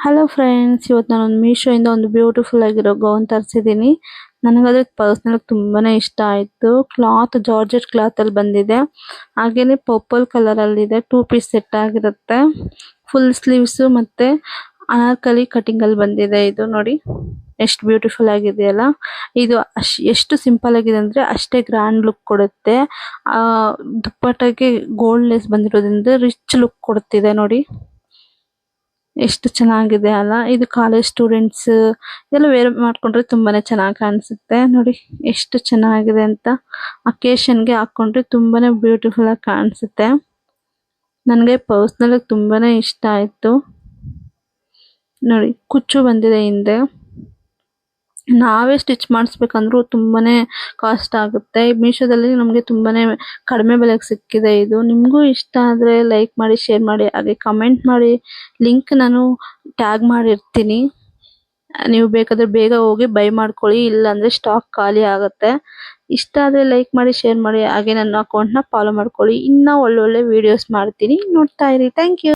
Hello friends, ಇವತ್ತು ನಾನೊಂದು ಮೀಶೋಯಿಂದ ಒಂದು ಬ್ಯೂಟಿಫುಲ್ ಆಗಿರೋ ಗೌನ್ ತರಿಸಿದ್ದೀನಿ. ನನಗದು ಪರ್ಸ್ನಲ್ ತುಂಬಾನೇ ಇಷ್ಟ ಆಯ್ತು. ಕ್ಲಾತ್ ಜಾರ್ಜೆಟ್ ಕ್ಲಾತ್ ಅಲ್ಲಿ ಬಂದಿದೆ. ಹಾಗೇನೆ ಪರ್ಪಲ್ ಕಲರ್ ಅಲ್ಲಿ ಇದೆ. 2 ಪೀಸ್ ಸೆಟ್ ಆಗಿರುತ್ತೆ. ಫುಲ್ ಸ್ಲೀವ್ಸ್ ಮತ್ತೆ ಅನಾರ್ಕಲಿ ಕಟಿಂಗ್ ಅಲ್ಲಿ ಬಂದಿದೆ. ಇದು ನೋಡಿ ಎಷ್ಟು ಬ್ಯೂಟಿಫುಲ್ ಆಗಿದೆಯಲ್ಲ. ಇದು ಎಷ್ಟು ಸಿಂಪಲ್ ಆಗಿದೆ ಅಂದ್ರೆ ಅಷ್ಟೇ ಗ್ರ್ಯಾಂಡ್ ಲುಕ್ ಕೊಡುತ್ತೆ. ಆ ದುಪ್ಪಟ್ಟಾಗೆ ಗೋಲ್ಡ್ ಲೇಸ್ ಬಂದಿರೋದ್ರಿಂದ ರಿಚ್ ಲುಕ್ ಕೊಡುತ್ತಿದೆ ನೋಡಿ. ಎಷ್ಟು ಚೆನ್ನಾಗಿದೆ ಅಲ್ಲ. ಇದು ಕಾಲೇಜ್ ಸ್ಟೂಡೆಂಟ್ಸ್ ಎಲ್ಲ ವೇರ್ ಮಾಡ್ಕೊಂಡ್ರೆ ತುಂಬಾನೇ ಚೆನ್ನಾಗಿ ಕಾಣಿಸುತ್ತೆ. ನೋಡಿ ಎಷ್ಟು ಚೆನ್ನಾಗಿದೆ ಅಂತ. ಅಕೇಶನ್ಗೆ ಹಾಕೊಂಡ್ರೆ ತುಂಬಾನೇ ಬ್ಯೂಟಿಫುಲ್ ಆಗಿ ಕಾಣಿಸುತ್ತೆ. ನನಗೆ ಪರ್ಸನಲ್ ಆಗಿ ತುಂಬಾನೇ ಇಷ್ಟ ಆಯ್ತು. ನೋಡಿ ಕುಚ್ಚು ಬಂದಿದೆ ಹಿಂದೆ. ನಾವೇ ಸ್ಟಿಚ್ ಮಾಡಿಸ್ಬೇಕಂದ್ರೂ ತುಂಬಾನೇ ಕಾಸ್ಟ್ ಆಗುತ್ತೆ. ಮೀಶೋದಲ್ಲಿ ನಮಗೆ ತುಂಬಾನೇ ಕಡಿಮೆ ಬೆಲೆಗೆ ಸಿಕ್ಕಿದೆ ಇದು. ನಿಮಗೂ ಇಷ್ಟ ಆದ್ರೆ ಲೈಕ್ ಮಾಡಿ, ಶೇರ್ ಮಾಡಿ, ಹಾಗೆ ಕಮೆಂಟ್ ಮಾಡಿ. ಲಿಂಕ್ ನಾನು ಟ್ಯಾಗ್ ಮಾಡಿರ್ತೀನಿ. ನೀವು ಬೇಕಾದ್ರೆ ಬೇಗ ಹೋಗಿ ಬೈ ಮಾಡ್ಕೊಳ್ಳಿ, ಇಲ್ಲ ಅಂದ್ರೆ ಸ್ಟಾಕ್ ಖಾಲಿ ಆಗುತ್ತೆ. ಇಷ್ಟ ಆದ್ರೆ ಲೈಕ್ ಮಾಡಿ, ಶೇರ್ ಮಾಡಿ, ಹಾಗೆ ನನ್ನ ಅಕೌಂಟ್ ನ ಫಾಲೋ ಮಾಡ್ಕೊಳ್ಳಿ. ಇನ್ನ ಒಳ್ಳೊಳ್ಳೆ ವಿಡಿಯೋಸ್ ಮಾಡ್ತೀನಿ, ನೋಡ್ತಾ ಇರಿ. Thank you.